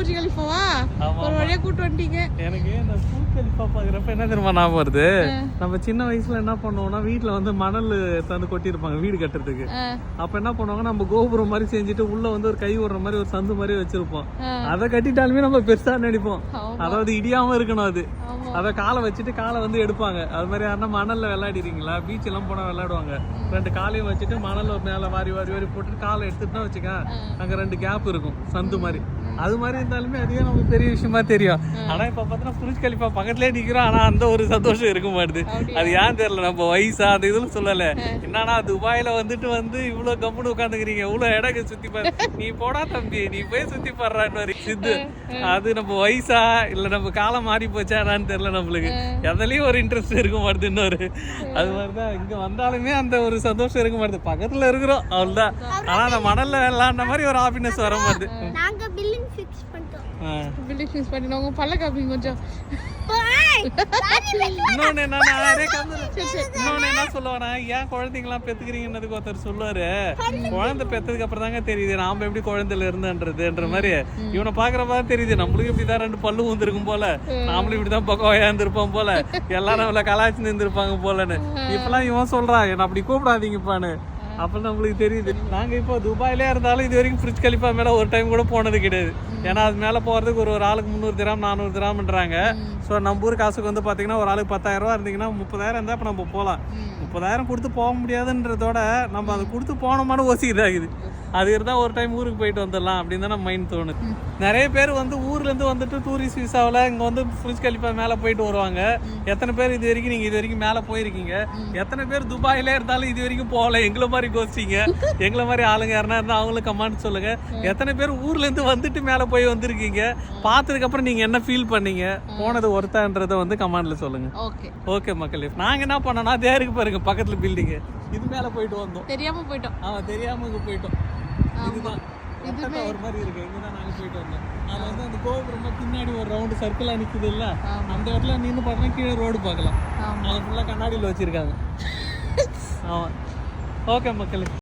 பூஜ் கலிஃபாவா ஒரு வழியா கூட்டு வந்துட்டீங்க. எனக்கு இந்த பூஜ் கலிஃபா பாக்குறப்ப என்ன தெரியுமா ஞாபகம் வருது, நம்ம சின்ன வயசுல என்ன பண்ணுவோம்னா வீட்டுல வந்து மணல் தந்து கொட்டிருப்பாங்க வீடு கட்டுறதுக்கு. அப்ப என்ன பண்ணுவாங்க, நம்ம கோபுரம் மாதிரி செஞ்சுட்டு உள்ள வந்து ஒரு கை விடுற மாதிரி ஒரு சந்து மாதிரி வச்சிருப்போம். அதை கட்டிட்டாலுமே நம்ம பெருசா நினைப்போம், அதாவது இடியாம இருக்கணும். அது அதை காலை வச்சுட்டு காலை வந்து எடுப்பாங்க. அது மாதிரி யாருன்னா மணல்ல விளையாடிறீங்களா, பீச் எல்லாம் போனா விளையாடுவாங்க. 2 காலையும் வச்சுட்டு மணல் மேல வாரி வாரி வாரி போட்டு காலை எடுத்துட்டுனா வச்சுக்க, அங்க 2 கேப் இருக்கும் சந்து மாதிரி. அது மாதிரி இருந்தாலுமே அதுவே நமக்கு பெரிய விஷயமா தெரியும். ஆனா இப்ப பாத்தீங்கன்னா புரிஜ் கலிஃபா பக்கத்துலயே நிக்கிறோம், ஆனா அந்த ஒரு சந்தோஷம் இருக்க மாட்டுது. அது ஏன் தெரியல, நம்ம வயசா அந்த இதுல சொல்லல. என்னன்னா துபாயில வந்துட்டு வந்து இவ்வளவு கம்முன்னு உட்காந்துக்கிறீங்க, இவ்வளவு இடக்கு சுத்தி பாரு, நீ போடா தம்பி நீ போய் சுத்தி பாடுறான்னு சித்து. அது நம்ம வயசா இல்ல நம்ம காலம் மாறி போச்சா என்னன்னு தெரியல. நம்மளுக்கு எதுலயும் ஒரு இன்ட்ரெஸ்ட் இருக்க மாட்டுது. இன்னொரு அது மாதிரிதான் இங்க வந்தாலுமே அந்த ஒரு சந்தோஷம் இருக்க மாட்டுது. பக்கத்துல இருக்கிறோம் அவ்வளவுதான், ஆனா அந்த மணல்ல விளையாண்ட மாதிரி ஒரு ஹாப்பினஸ் வர மாட்டுது. பில்டிங் ஃபிக்ஸ் பண்ணிட்டோம். உங்க பல்ல காப்பிங்க கொஞ்சம். இன்னொன்னு என்ன சொல்லுவானா, ஏன் குழந்தைங்களாம் பெத்துக்கிறீங்கன்னதுக்கு ஒருத்தர் சொல்லுவாரு, குழந்தை பெத்ததுக்கு அப்புறம் தாங்க தெரியுது நாம எப்படி குழந்தைல இருந்ததுன்ற மாதிரி. இவனை பாக்குறப்ப தெரியுது நம்மளுக்கு இப்படிதான் 2 பல்லு வந்துருக்கும் போல, நாமளும் இப்படிதான் பக்கம் இருந்திருப்போம் போல, எல்லாரும் நம்மள கலாய்ச்சி இருந்திருப்பாங்க போலன்னு. இப்பெல்லாம் இவன் சொல்றான் என்ன அப்படி கூப்பிடாதீங்கப்பான்னு. அப்ப நம்மளுக்கு தெரியுது. நாங்க இப்போ துபாயிலே இருந்தாலும் இது வரைக்கும் புரிஜ் கலிஃபா மேல ஒரு டைம் கூட போனது கிடையாது. ஏன்னா அது மேல போறதுக்கு ஒரு ஆளுக்கு 300 திராம் 400 திராம்ன்றாங்க. ஸோ நம்ம ஊர் காசுக்கு வந்து பாத்தீங்கன்னா ஒரு ஆளுக்கு 10,000 ரூபா இருந்தீங்கன்னா 30,000 இருந்தா இப்ப நம்ம போகலாம். 30,000 கொடுத்து போக முடியாதுன்றதோட நம்ம அதை கொடுத்து போனோமானு யோசிக்குதாகுது. அது இருந்தால் ஒரு டைம் ஊருக்கு போயிட்டு வந்துடலாம் அப்படின்னு தான் நம்ம மைண்ட் தோணுது. நிறைய பேர் வந்து ஊர்லேருந்து வந்துட்டு டூரிஸ்ட் விசாவில் இங்கே வந்து புரிஜ் கலிஃபா மேலே போயிட்டு வருவாங்க. எத்தனை பேர் இது வரைக்கும் நீங்கள் இது வரைக்கும் மேலே போயிருக்கீங்க? எத்தனை பேர் துபாயிலே இருந்தாலும் இது வரைக்கும் போகல? எங்களை மாதிரி கோச்சிங்க, எங்களை மாதிரி ஆளுங்க யாருன்னா இருந்தால் அவங்களும் கமெண்ட் சொல்லுங்க. எத்தனை பேர் ஊர்லேருந்து வந்துட்டு மேலே போய் வந்திருக்கீங்க? பார்த்ததுக்கப்புறம் நீங்கள் என்ன ஃபீல் பண்ணீங்க? போனது ஒருத்தான்றதை வந்து கமெண்ட்ல சொல்லுங்க. ஓகே மக்களே, நாங்கள் என்ன பண்ணோம்னா தேருக்கு பாருங்க பக்கத்தில் பில்டிங்கு, இது மேலே போயிட்டு வந்தோம். தெரியாமல் இங்கே போயிட்டோம். இதுதான் ஒரு மாதிரி இருக்கு. இங்கதான் நாங்க போயிட்டு வந்தோம். அது வந்து அந்த கோபுரமா பின்னாடி ஒரு ரவுண்டு சர்க்கிளா நிக்குது இல்ல, அந்த இடத்துல நின்று பார்த்தோம்னா கீழே ரோடு பார்க்கலாம். அது ஃபுல்லா கண்ணாடியில் வச்சிருக்காங்க. ஆமா. ஓகே மக்களே.